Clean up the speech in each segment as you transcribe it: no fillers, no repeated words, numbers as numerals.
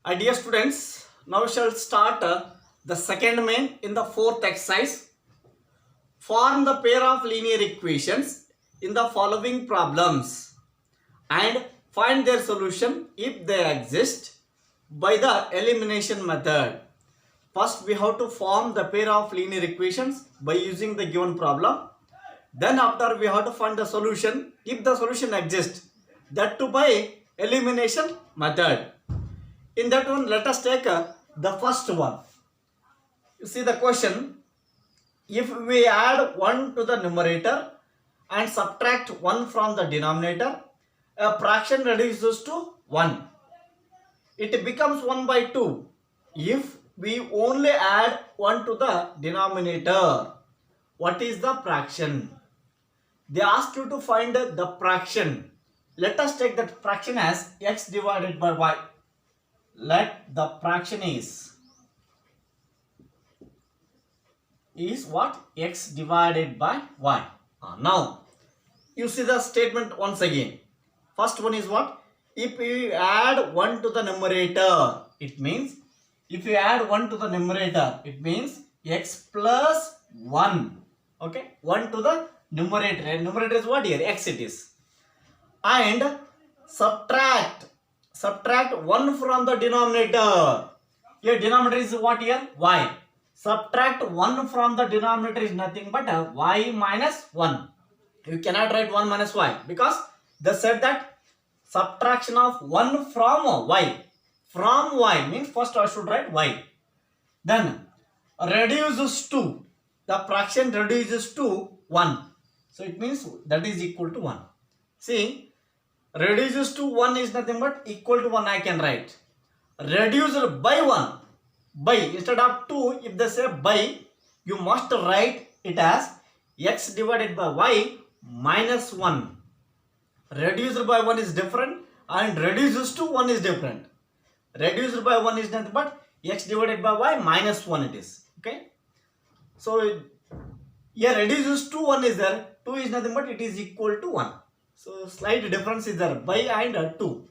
Dear students, now we shall start the second main in the fourth exercise. Form the pair of linear equations in the following problems and find their solution if they exist by the elimination method. First, we have to form the pair of linear equations by using the given problem. Then after, we have to find the solution if the solution exists, that too by elimination method. In that one, let us take the first one. You see the question, if we add 1 to the numerator and subtract 1 from the denominator, a fraction reduces to 1. It becomes 1 by 2 if we only add 1 to the denominator. What is the fraction? They ask you to find the fraction. Let us take that fraction as x divided by y. Let the fraction is what? X divided by y. Now, you see the statement once again. First one is what? If we add 1 to the numerator, it means if you add 1 to the numerator, it means x plus 1. Okay, 1 to the numerator. And numerator is what here? X it is. And subtract 1 from the denominator. Here denominator is what here? Y. Subtract 1 from the denominator is nothing but y minus 1. You cannot write 1 minus y because they said that subtraction of 1 from y. From y means first I should write y. Then reduces to, the fraction reduces to 1. So it means that is equal to 1. See, reduces to 1 is nothing but equal to 1 I can write. Reduced by 1. By, instead of 2, if they say by, you must write it as x divided by y minus 1. Reduced by 1 is different and reduces to 1 is different. Reduced by 1 is nothing but x divided by y minus 1 it is. Okay. So, here reduces to 1 is there. 2 is nothing but it is equal to 1. So, slight difference is there, by and 2.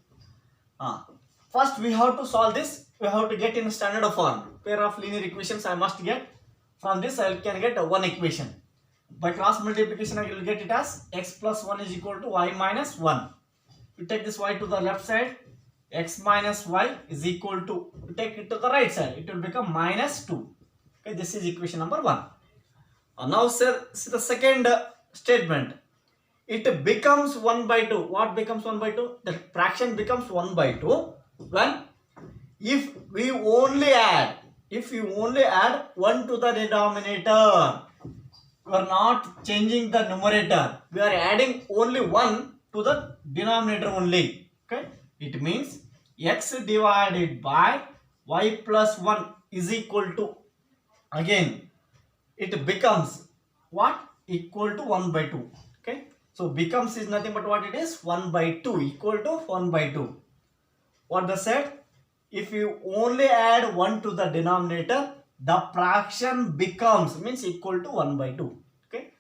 First, we have to solve this. We have to get in standard form. Pair of linear equations I must get. From this, I can get one equation. By cross multiplication, I will get it as x plus 1 is equal to y minus 1. You take this y to the left side. X minus y is equal to, you take it to the right side. It will become minus 2. Okay, this is equation number 1. Now, sir, see the second statement. It becomes 1 by 2. What becomes 1 by 2? The fraction becomes 1 by 2 when if we only add 1 to the denominator. We are not changing the numerator. We are adding only 1 to the denominator only. Okay. It means x divided by y plus 1 is equal to, again, it becomes what? Equal to 1 by 2. Okay. So, becomes is nothing but what it is? 1 by 2, equal to 1 by 2. What they said? If you only add 1 to the denominator, the fraction becomes, means equal to 1 by 2. Okay.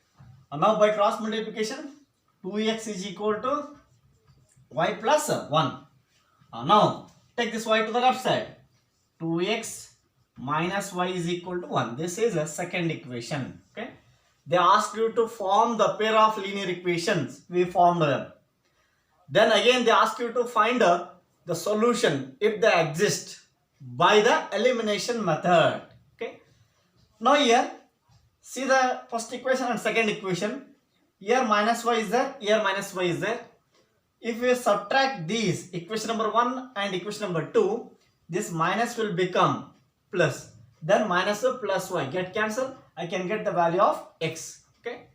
And now by cross multiplication, 2x is equal to y plus 1. Now take this y to the left side. 2x minus y is equal to 1. This is a second equation. Okay. They asked you to form the pair of linear equations. We formed them. Then again they ask you to find the solution if they exist by the elimination method. Okay. Now here, see the first equation and second equation. Here minus y is there, here minus y is there. If we subtract these, equation number 1 and equation number 2, this minus will become plus. Then minus plus y get cancelled. I can get the value of x. Okay.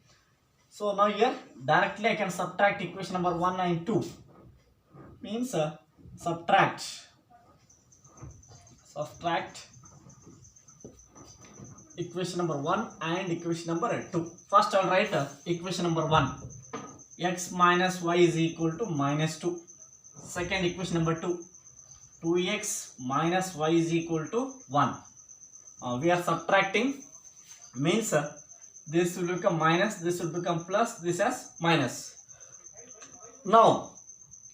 So now here directly I can subtract equation number 1 and 2. Means subtract equation number 1 and equation number 2. First I will write equation number 1. X minus y is equal to minus 2. Second equation number 2. 2x minus y is equal to 1. We are subtracting, means this will become minus, this will become plus, this as minus. Now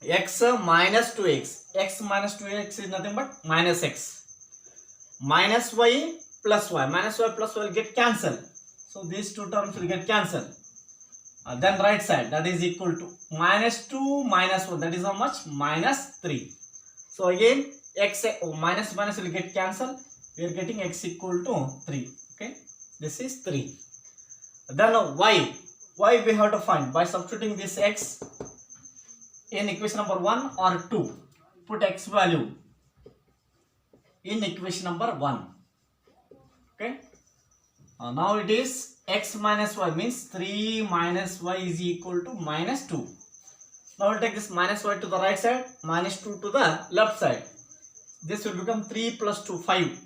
x minus 2x. X minus 2x is nothing but minus x. Minus y plus y. Minus y plus y will get cancelled. So these two terms will get cancelled. Then right side, that is equal to minus 2 minus 1. That is how much? Minus 3. So again x minus minus will get cancelled. We are getting x equal to 3. Okay, this is 3. Then y we have to find by substituting this x in equation number 1 or 2. Put x value in equation number 1. Okay, now it is x minus y, means 3 minus y is equal to minus 2. Now we'll take this minus y to the right side, minus 2 to the left side. This will become 3 plus 2, 5.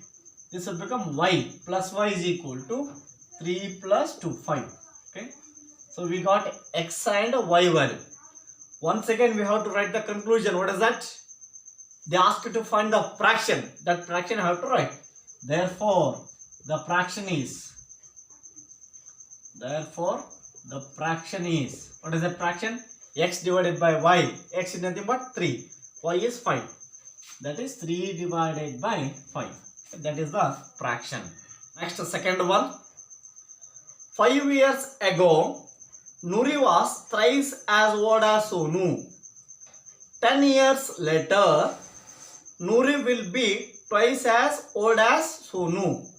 This will become y plus y is equal to 3 plus 2, 5. Okay, so we got x and y value. Once again we have to write the conclusion. What is that? They ask you to find the fraction. That fraction I have to write. Therefore the fraction is, what is the fraction? X divided by y. X is nothing but 3. Y is 5. That is 3 divided by 5. That is the fraction. Next, second one. 5 years ago, Nuri was thrice as old as Sonu. 10 years later, Nuri will be twice as old as Sonu.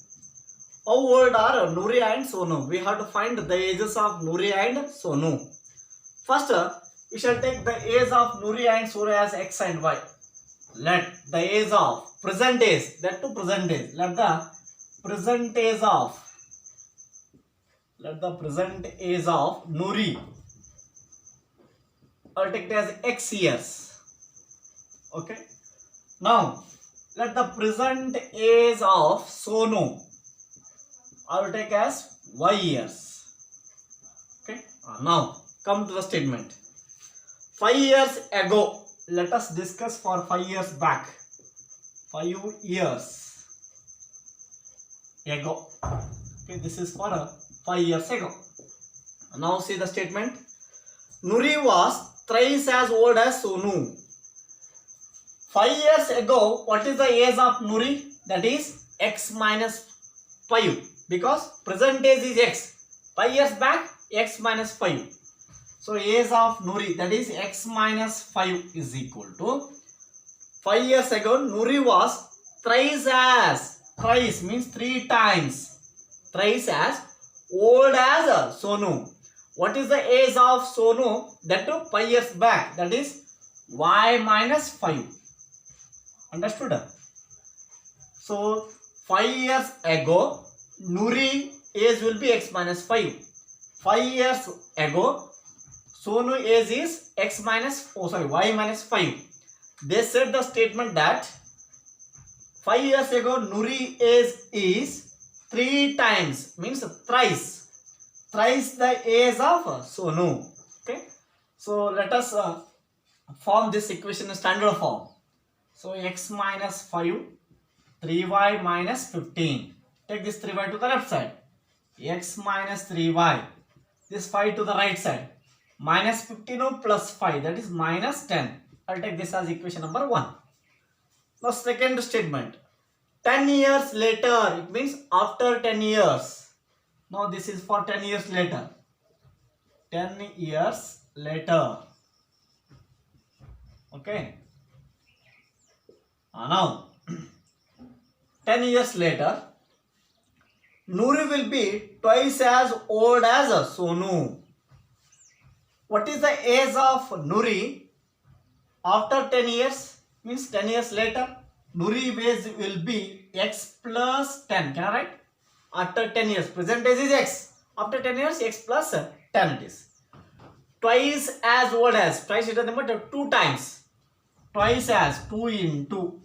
How old are Nuri and Sonu? We have to find the ages of Nuri and Sonu. First, we shall take the age of Nuri and Sonu as x and y. Let the age of present age, that to present age. Let the present age of Nuri, I'll take it as x years. Okay. Now, let the present age of Sonu, I will take as y years. Okay. Now, come to the statement. 5 years ago, let us discuss for 5 years back. 5 years ago. Okay, this is for 5 years ago. Now see the statement. Nuri was thrice as old as Sonu. 5 years ago, what is the age of Nuri? That is x minus 5. Because present age is x. 5 years back, x minus 5. So age of Nuri, that is x minus 5 is equal to 5 years ago Nuri was thrice means 3 times, thrice as old as Sonu. What is the age of Sonu? That too 5 years back, that is y minus 5. Understood? So 5 years ago Nuri age will be x minus 5. 5 years ago Sonu age is y minus 5. They said the statement that 5 years ago Nuri age is 3 times, means thrice the age of Sonu. Okay. So let us form this equation in standard form. So x minus 5, 3y minus 15. Take this 3y to the left side. X minus 3y. This 5 to the right side. Minus 15 plus 5, that is minus 10. I'll take this as equation number 1. Now second statement. 10 years later, it means after 10 years. Now this is for 10 years later. 10 years later. Okay. Now 10 years later, Nuri will be twice as old as Sonu. What is the age of Nuri after 10 years? Means 10 years later, Nuri age will be x plus 10. Can I write? After 10 years, present age is x. After 10 years, x plus 10 it is. Twice as old as, twice is nothing but 2 times. Twice as, 2 into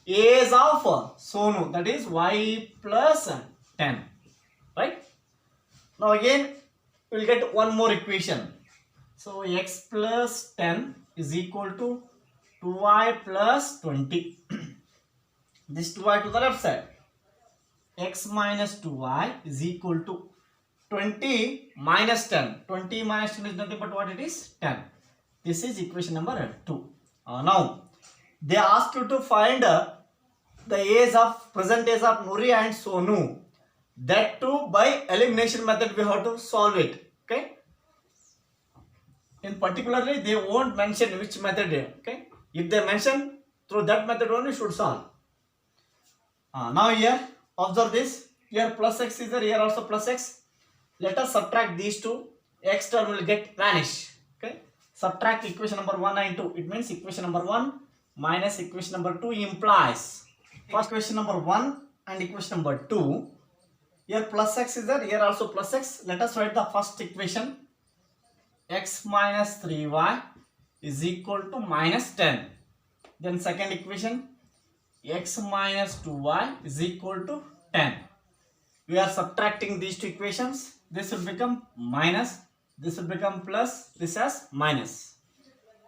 age of Sonu, that is y plus 10. Right? Now again, we will get one more equation. So x plus 10 is equal to 2y plus 20. This 2y to the left side. X minus 2y is equal to 20 minus 10. 20 minus 10 is nothing but what it is? 10. This is equation number 2. Now, they ask you to find the present age of Nuri and Sonu. That too by elimination method we have to solve it. Okay. In particularly, they won't mention which method. Okay. If they mention, through that method only should solve. Now here, observe this. Here plus x is there. Here also plus x. Let us subtract these two. X term will get vanish. Okay. Subtract equation number 1 and 2. It means equation number 1 minus equation number 2 implies first equation number 1 and equation number 2. Here plus x is there. Here also plus x. Let us write the first equation. X minus 3y is equal to minus 10. Then second equation, x minus 2y is equal to 10. We are subtracting these two equations. This will become minus, this will become plus, this as minus.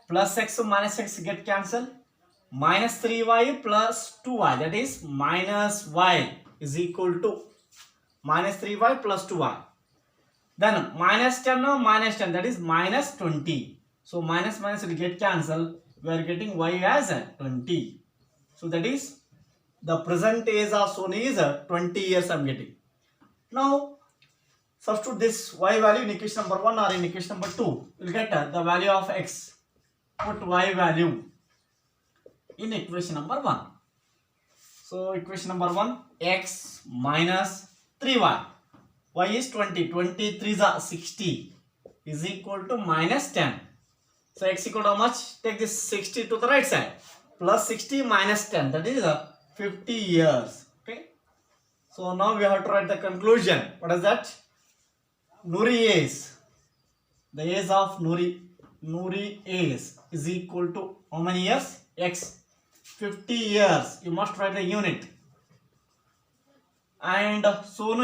Plus x to minus x get cancelled. Minus 3y plus 2y, that is minus y is equal to minus 3y plus 2y. Then minus 10 no minus 10, that is minus 20. So minus minus will get cancelled. We are getting y as 20. So that is the present age of Sony is 20 years I am getting. Now substitute this y value in equation number 1 or in equation number 2. We will get the value of x. Put y value in equation number 1. So equation number 1, x minus 3y. Y is 20. 23 is 60 is equal to minus 10. So x equal to how much? Take this 60 to the right side. Plus 60 minus 10. That is 50 years. Okay. So now we have to write the conclusion. What is that? Nuri age. The age of Nuri age is equal to how many years? X. 50 years. You must write the unit. And Sonu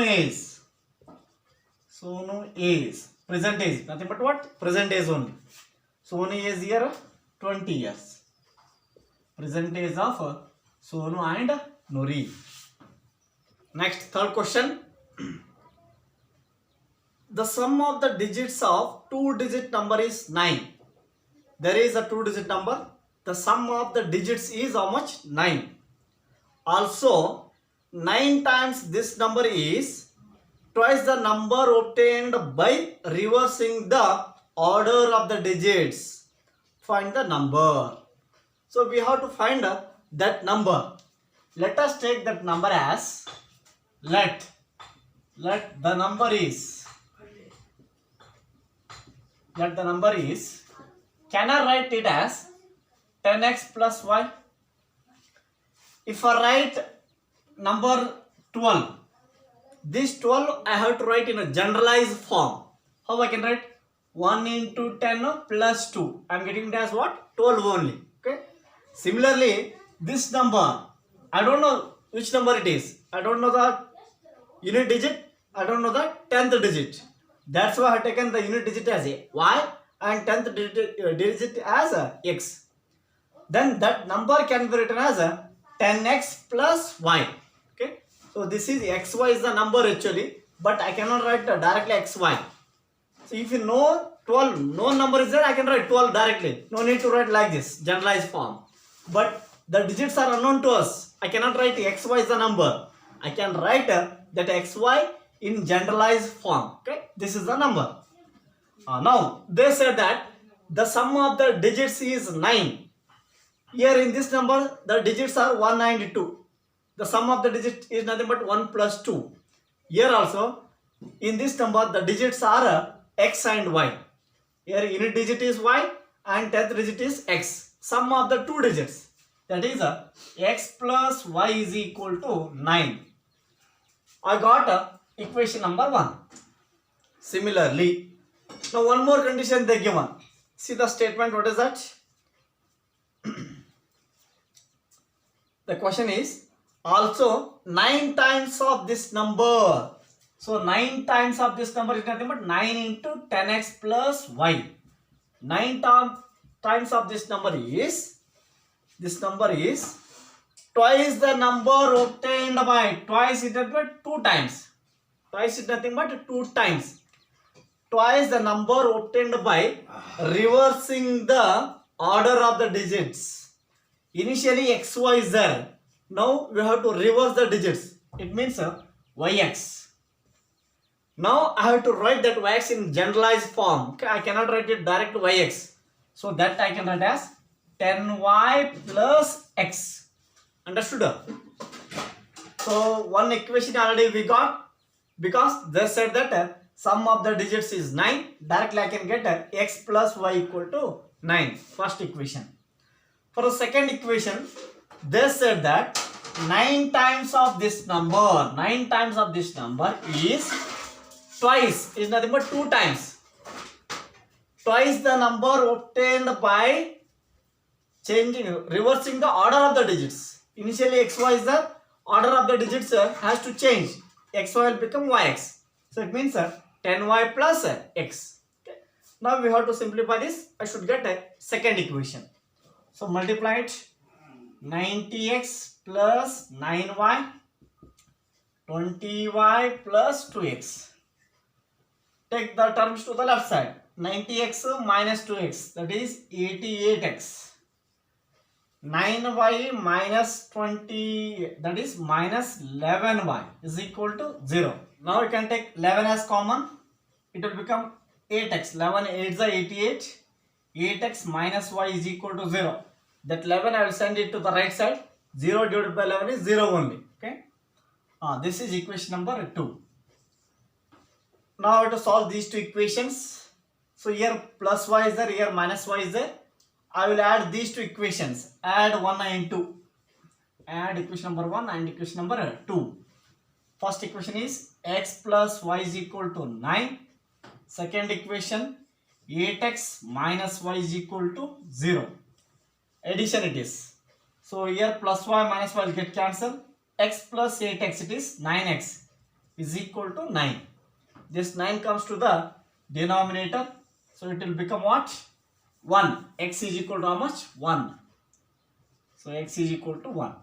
age. Present age. Nothing but what? Present age only. Sonu age here 20 years. Present age of Sonu and Nuri. Next, third question. The sum of the digits of two-digit number is 9. There is a two-digit number. The sum of the digits is how much? 9. Also, 9 times this number is twice the number obtained by reversing the order of the digits. Find the number. So we have to find that number. Let us take that number as let the number is can I write it as 10x plus y? If I write number 12, this 12 I have to write in a generalized form. How I can write? 1 into 10 plus 2. I am getting it as what? 12 only. Okay. Similarly, this number, I don't know which number it is. I don't know the unit digit. I don't know the 10th digit. That's why I have taken the unit digit as a y and 10th digit as a x. Then that number can be written as a 10x plus y. Okay. So this is xy is the number actually, but I cannot write directly xy. So if you know 12, no number is there, I can write 12 directly. No need to write like this, generalized form. But the digits are unknown to us. I cannot write xy is the number. I can write that xy in generalized form. Okay, this is the number. Now they said that the sum of the digits is 9. Here in this number, the digits are 1 and 2. The sum of the digit is nothing but 1 plus 2. Here also, in this number, the digits are x and y. Here unit digit is y and 10th digit is x. Sum of the two digits, that is x plus y is equal to 9. I got equation number 1. Similarly, now one more condition they given. See the statement, what is that? The question is also 9 times of this number. So 9 times of this number is nothing but 9 into 10x plus y. 9 times of this number is twice the number obtained by, twice is nothing but 2 times. Twice is nothing but 2 times. twice the number obtained by reversing the order of the digits. Initially x, y is there. Now we have to reverse the digits. It means yx. Now I have to write that yx in generalized form. Okay, I cannot write it direct to yx. So that I can write as 10y plus x. Understood? So one equation already we got, because they said that sum of the digits is 9. Directly I can get x plus y equal to 9. First equation. For the second equation, they said that 9 times of this number, 9 times of this number is twice, is nothing but 2 times. Twice the number obtained by reversing the order of the digits. Initially xy is the order of the digits has to change. Xy will become yx. So it means 10y plus x. Okay. Now we have to simplify this. I should get a second equation. So multiply it. 90x plus 9y, 20y plus 2x. Take the terms to the left side. 90x minus 2x, that is 88x. 9y minus 20, that is minus 11y is equal to 0. Now you can take 11 as common. It will become 8x. 11 8 is 88. 8x minus y is equal to 0. That 11 I will send it to the right side. 0 divided by 11 is 0 only. Okay. This is equation number 2. Now I have to solve these two equations. So here plus y is there, here minus y is there. I will add these two equations. Add 1 and 2. Add equation number 1 and equation number 2. First equation is x plus y is equal to 9. Second equation 8x minus y is equal to 0. Addition it is. So here plus y minus y will get cancelled. X plus 8x, it is 9x is equal to 9. This 9 comes to the denominator. So it will become what? 1. X is equal to how much? 1. So x is equal to 1.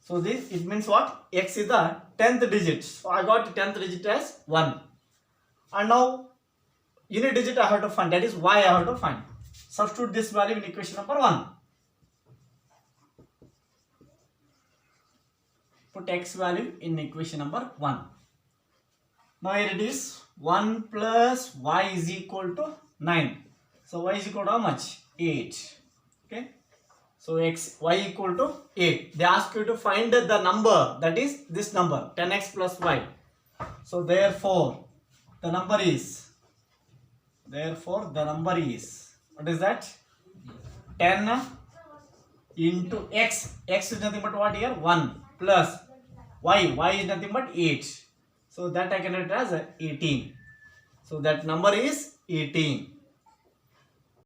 So this, it means what? X is the 10th digit. So I got the 10th digit as 1. And now unit digit I have to find, that is y I have to find. Substitute this value in equation number 1. Put x value in equation number 1. Now here it is 1 plus y is equal to 9. So y is equal to how much? 8. Okay. So y equal to 8. They ask you to find the number, that is this number 10x plus y. So therefore the number is what is that? 10 into x. X is nothing but what here? 1 plus y. Y is nothing but 8. So that I can write as 18. So that number is 18.